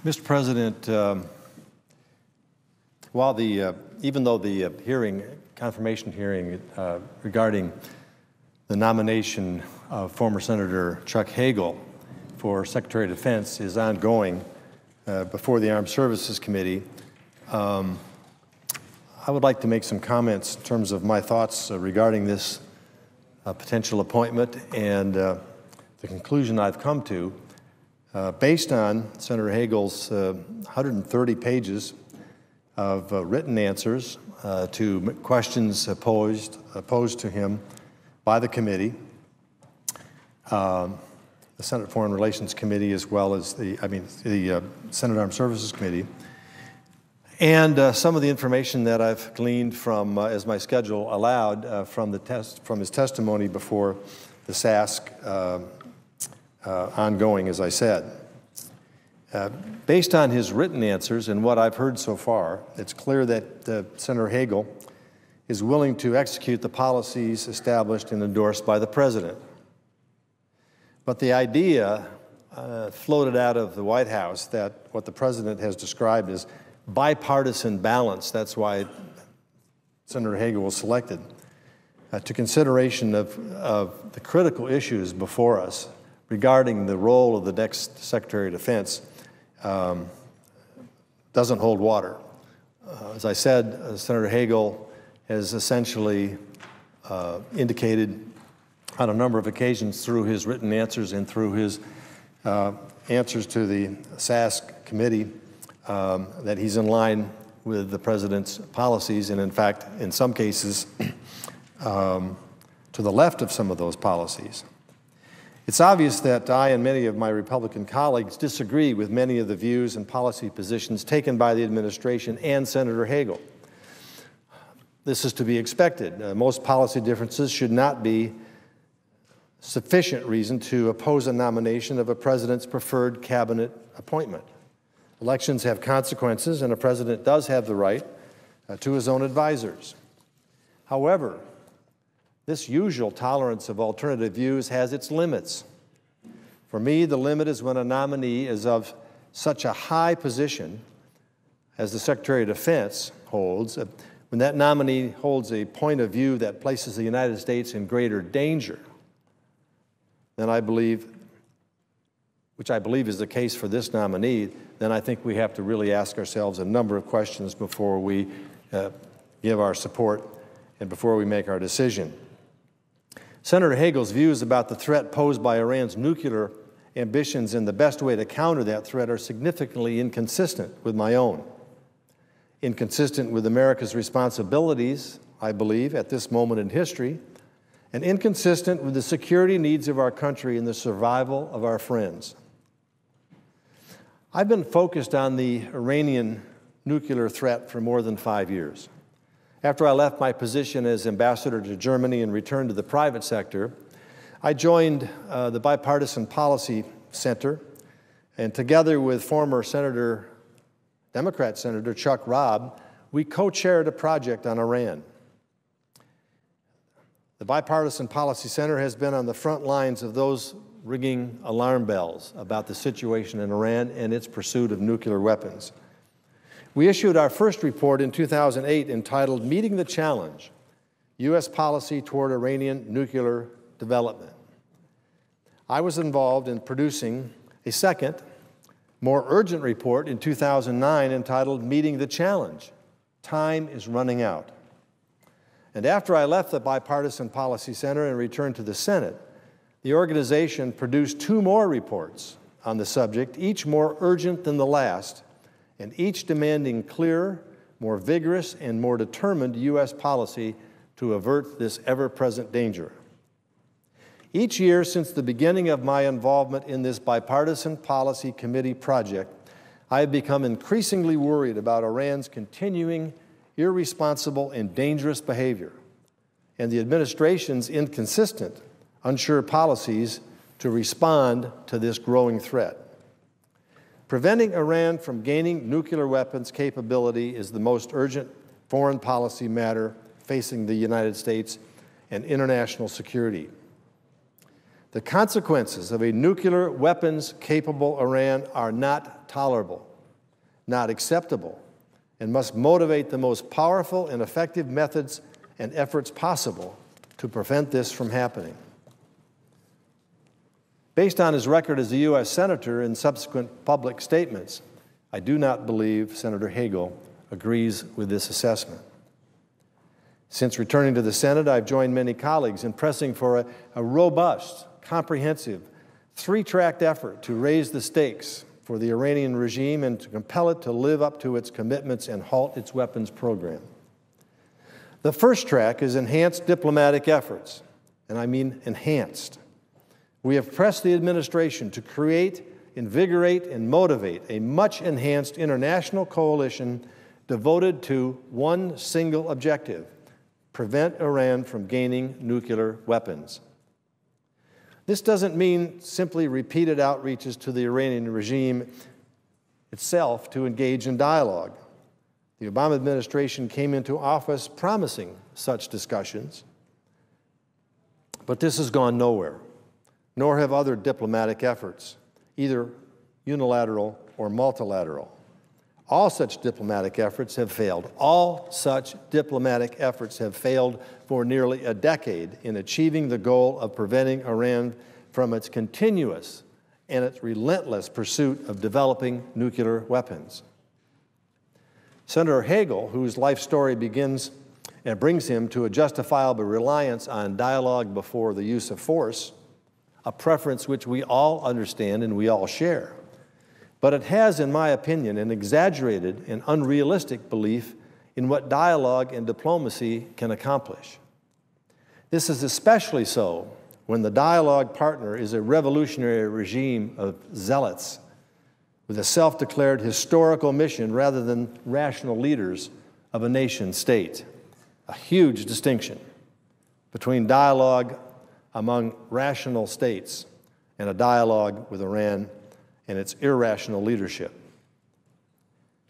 Mr. President, even though the confirmation hearing regarding the nomination of former Senator Chuck Hagel for Secretary of Defense is ongoing before the Armed Services Committee, I would like to make some comments in terms of my thoughts regarding this potential appointment and the conclusion I've come to based on Senator Hagel's 130 pages of written answers to questions posed to him by the committee, the Senate Foreign Relations Committee, as well as the Senate Armed Services Committee, and some of the information that I've gleaned from, as my schedule allowed, from his testimony before the SASC, ongoing, as I said. Based on his written answers and what I've heard so far, it's clear that Senator Hagel is willing to execute the policies established and endorsed by the President. But the idea floated out of the White House that what the President has described as bipartisan balance, that's why Senator Hagel was selected, to consideration of the critical issues before us regarding the role of the next Secretary of Defense doesn't hold water. As I said, Senator Hagel has essentially indicated on a number of occasions through his written answers and through his answers to the SASC committee that he's in line with the President's policies, and in fact, in some cases, to the left of some of those policies. It's obvious that I and many of my Republican colleagues disagree with many of the views and policy positions taken by the administration and Senator Hagel. This is to be expected. Most policy differences should not be sufficient reason to oppose a nomination of a president's preferred cabinet appointment. Elections have consequences, and a president does have the right to his own advisors. However, this usual tolerance of alternative views has its limits. For me, the limit is when a nominee is of such a high position as the Secretary of Defense holds, when that nominee holds a point of view that places the United States in greater danger, then I believe, which I believe is the case for this nominee, then I think we have to really ask ourselves a number of questions before we give our support and before we make our decision. Senator Hagel's views about the threat posed by Iran's nuclear ambitions and the best way to counter that threat are significantly inconsistent with my own. Inconsistent with America's responsibilities, I believe, at this moment in history, and inconsistent with the security needs of our country and the survival of our friends. I've been focused on the Iranian nuclear threat for more than 5 years. After I left my position as ambassador to Germany and returned to the private sector, I joined the Bipartisan Policy Center, and together with former Democrat Senator Chuck Robb, we co-chaired a project on Iran. The Bipartisan Policy Center has been on the front lines of those ringing alarm bells about the situation in Iran and its pursuit of nuclear weapons. We issued our first report in 2008 entitled Meeting the Challenge, U.S. Policy Toward Iranian Nuclear Development. I was involved in producing a second, more urgent report in 2009 entitled Meeting the Challenge, Time is Running Out. And after I left the Bipartisan Policy Center and returned to the Senate, the organization produced 2 more reports on the subject, each more urgent than the last, and each demanding clearer, more vigorous, and more determined U.S. policy to avert this ever-present danger. Each year since the beginning of my involvement in this Bipartisan Policy Committee project, I have become increasingly worried about Iran's continuing irresponsible and dangerous behavior and the administration's inconsistent, unsure policies to respond to this growing threat. Preventing Iran from gaining nuclear weapons capability is the most urgent foreign policy matter facing the United States and international security. The consequences of a nuclear weapons-capable Iran are not tolerable, not acceptable, and must motivate the most powerful and effective methods and efforts possible to prevent this from happening. Based on his record as a U.S. Senator and subsequent public statements, I do not believe Senator Hagel agrees with this assessment. Since returning to the Senate, I've joined many colleagues in pressing for a robust, comprehensive, three-tracked effort to raise the stakes for the Iranian regime and to compel it to live up to its commitments and halt its weapons program. The first track is enhanced diplomatic efforts, and I mean enhanced. We have pressed the administration to create, invigorate, and motivate a much-enhanced international coalition devoted to one single objective: prevent Iran from gaining nuclear weapons. This doesn't mean simply repeated outreaches to the Iranian regime itself to engage in dialogue. The Obama administration came into office promising such discussions, but this has gone nowhere, nor have other diplomatic efforts, either unilateral or multilateral. All such diplomatic efforts have failed. All such diplomatic efforts have failed for nearly a decade in achieving the goal of preventing Iran from its continuous and its relentless pursuit of developing nuclear weapons. Senator Hagel, whose life story begins and brings him to a justifiable reliance on dialogue before the use of force, a preference which we all understand and we all share. But it has, in my opinion, an exaggerated and unrealistic belief in what dialogue and diplomacy can accomplish. This is especially so when the dialogue partner is a revolutionary regime of zealots with a self-declared historical mission rather than rational leaders of a nation state. A huge distinction between dialogue among rational states and a dialogue with Iran and its irrational leadership.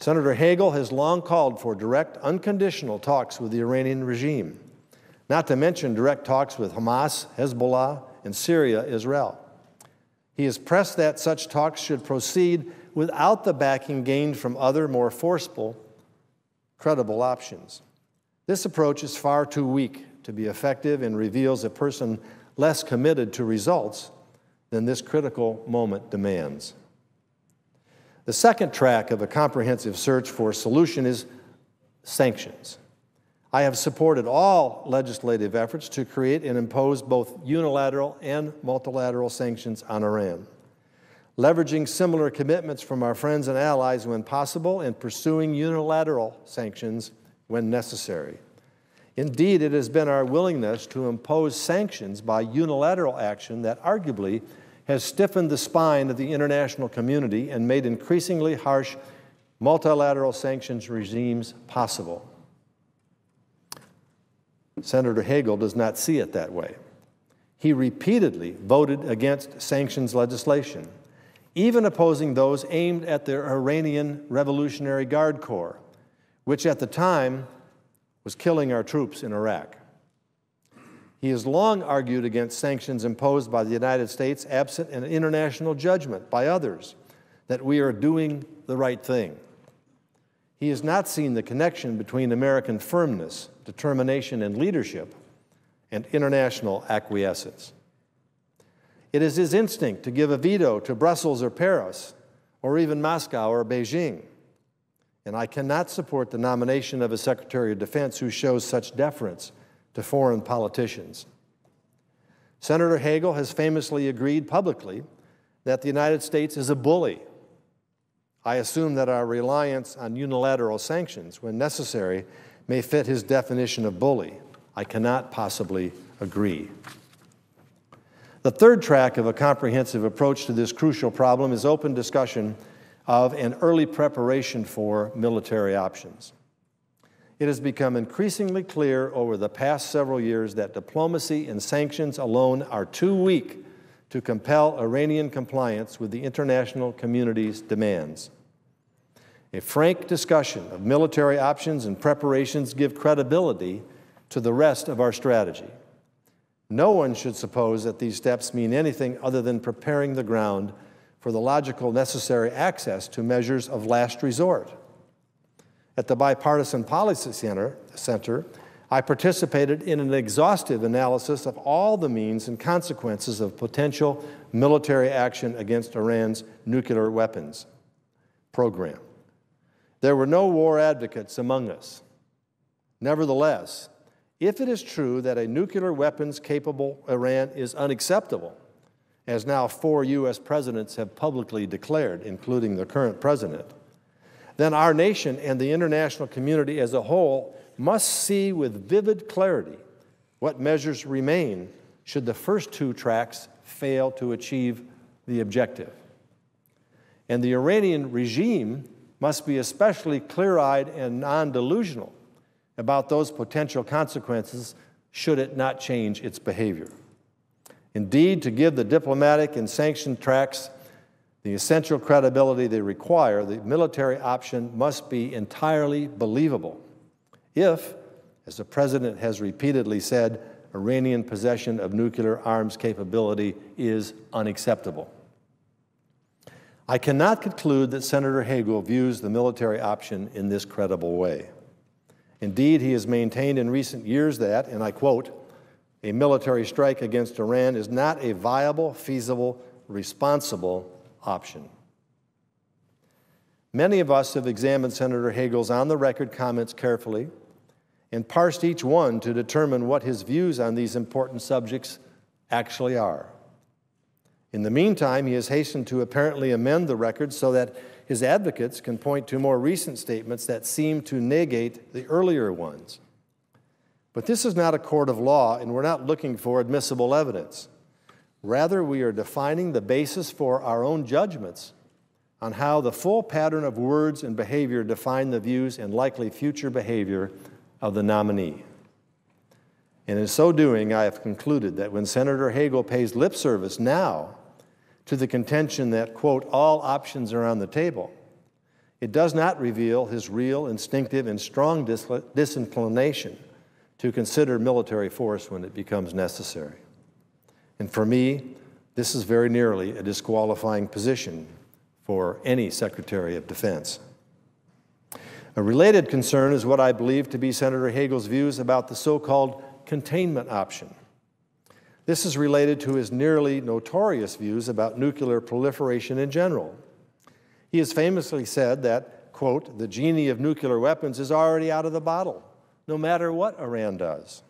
Senator Hagel has long called for direct, unconditional talks with the Iranian regime, not to mention direct talks with Hamas, Hezbollah, and Syria, Israel. He has pressed that such talks should proceed without the backing gained from other, more forceful, credible options. This approach is far too weak to be effective and reveals a person less committed to results than this critical moment demands. The second track of a comprehensive search for a solution is sanctions. I have supported all legislative efforts to create and impose both unilateral and multilateral sanctions on Iran, leveraging similar commitments from our friends and allies when possible and pursuing unilateral sanctions when necessary. Indeed, it has been our willingness to impose sanctions by unilateral action that arguably has stiffened the spine of the international community and made increasingly harsh multilateral sanctions regimes possible. Senator Hagel does not see it that way. He repeatedly voted against sanctions legislation, even opposing those aimed at the Iranian Revolutionary Guard Corps, which at the time was killing our troops in Iraq. He has long argued against sanctions imposed by the United States absent an international judgment by others that we are doing the right thing. He has not seen the connection between American firmness, determination, and leadership and international acquiescence. It is his instinct to give a veto to Brussels or Paris, or even Moscow or Beijing. And I cannot support the nomination of a Secretary of Defense who shows such deference to foreign politicians. Senator Hagel has famously agreed publicly that the United States is a bully. I assume that our reliance on unilateral sanctions, when necessary, may fit his definition of bully. I cannot possibly agree. The third track of a comprehensive approach to this crucial problem is open discussion of and early preparation for military options. It has become increasingly clear over the past several years that diplomacy and sanctions alone are too weak to compel Iranian compliance with the international community's demands. A frank discussion of military options and preparations give credibility to the rest of our strategy. No one should suppose that these steps mean anything other than preparing the ground for the logical necessary access to measures of last resort. At the Bipartisan Policy Center, I participated in an exhaustive analysis of all the means and consequences of potential military action against Iran's nuclear weapons program. There were no war advocates among us. Nevertheless, if it is true that a nuclear weapons-capable Iran is unacceptable, as now 4 U.S. presidents have publicly declared, including the current president, then our nation and the international community as a whole must see with vivid clarity what measures remain should the first 2 tracks fail to achieve the objective. And the Iranian regime must be especially clear-eyed and non-delusional about those potential consequences should it not change its behavior. Indeed, to give the diplomatic and sanctioned tracks the essential credibility they require, the military option must be entirely believable. If, as the President has repeatedly said, Iranian possession of nuclear arms capability is unacceptable. I cannot conclude that Senator Hagel views the military option in this credible way. Indeed, he has maintained in recent years that, and I quote, "A military strike against Iran is not a viable, feasible, responsible option." Many of us have examined Senator Hagel's on-the-record comments carefully and parsed each one to determine what his views on these important subjects actually are. In the meantime, he has hastened to apparently amend the record so that his advocates can point to more recent statements that seem to negate the earlier ones. But this is not a court of law, and we're not looking for admissible evidence. Rather, we are defining the basis for our own judgments on how the full pattern of words and behavior define the views and likely future behavior of the nominee. And in so doing, I have concluded that when Senator Hagel pays lip service now to the contention that, quote, all options are on the table, it does not reveal his real, instinctive, and strong disinclination to consider military force when it becomes necessary. And for me, this is very nearly a disqualifying position for any Secretary of Defense. A related concern is what I believe to be Senator Hagel's views about the so-called containment option. This is related to his nearly notorious views about nuclear proliferation in general. He has famously said that, quote, the genie of nuclear weapons is already out of the bottle, no matter what Iran does.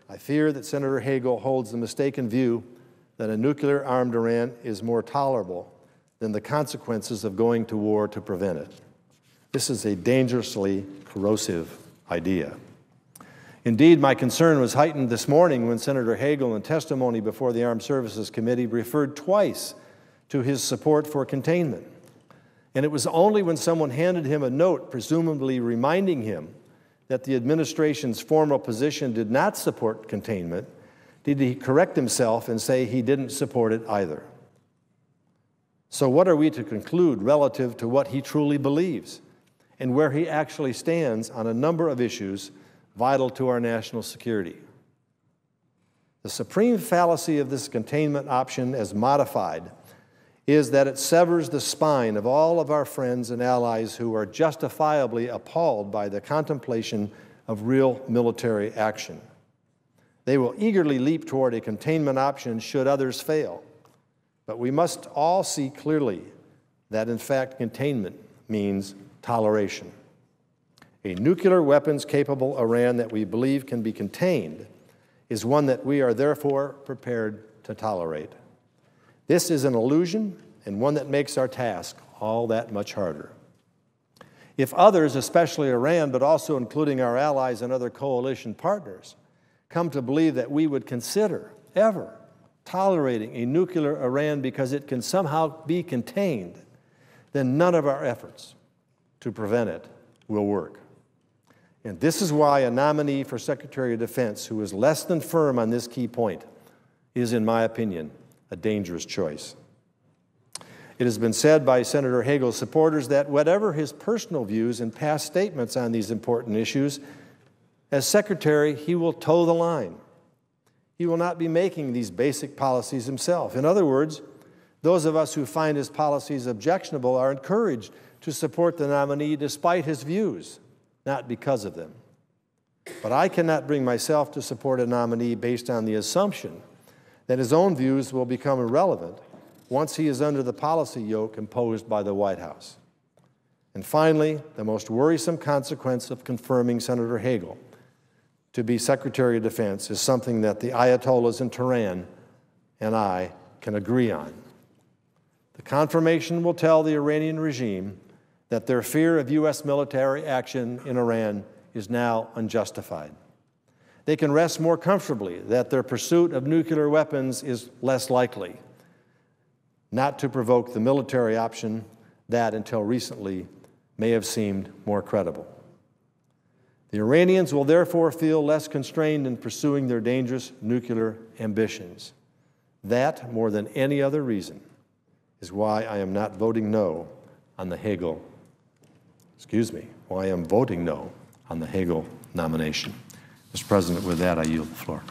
I fear that Senator Hagel holds the mistaken view that a nuclear-armed Iran is more tolerable than the consequences of going to war to prevent it. This is a dangerously corrosive idea. Indeed, my concern was heightened this morning when Senator Hagel, in testimony before the Armed Services Committee, referred twice to his support for containment. And it was only when someone handed him a note, presumably reminding him that the administration's formal position did not support containment, did he correct himself and say he didn't support it either. So what are we to conclude relative to what he truly believes and where he actually stands on a number of issues vital to our national security? The supreme fallacy of this containment option, as modified, is that it severs the spine of all of our friends and allies who are justifiably appalled by the contemplation of real military action. They will eagerly leap toward a containment option should others fail. But we must all see clearly that, in fact, containment means toleration. A nuclear weapons-capable Iran that we believe can be contained is one that we are therefore prepared to tolerate. This is an illusion and one that makes our task all that much harder. If others, especially Iran, but also including our allies and other coalition partners, come to believe that we would consider ever tolerating a nuclear Iran because it can somehow be contained, then none of our efforts to prevent it will work. And this is why a nominee for Secretary of Defense who is less than firm on this key point is, in my opinion, a dangerous choice. It has been said by Senator Hagel's supporters that whatever his personal views and past statements on these important issues, as Secretary, he will toe the line. he will not be making these basic policies himself. In other words, those of us who find his policies objectionable are encouraged to support the nominee despite his views, not because of them. But I cannot bring myself to support a nominee based on the assumption that his own views will become irrelevant once he is under the policy yoke imposed by the White House. And finally, the most worrisome consequence of confirming Senator Hagel to be Secretary of Defense is something that the Ayatollahs in Tehran and I can agree on. The confirmation will tell the Iranian regime that their fear of U.S. military action in Iran is now unjustified. They can rest more comfortably that their pursuit of nuclear weapons is less likely, not to provoke the military option that, until recently, may have seemed more credible. The Iranians will therefore feel less constrained in pursuing their dangerous nuclear ambitions. That, more than any other reason, is why I am not voting no on the Hagel, why I am voting no on the Hagel nomination. Mr. President, with that, I yield the floor.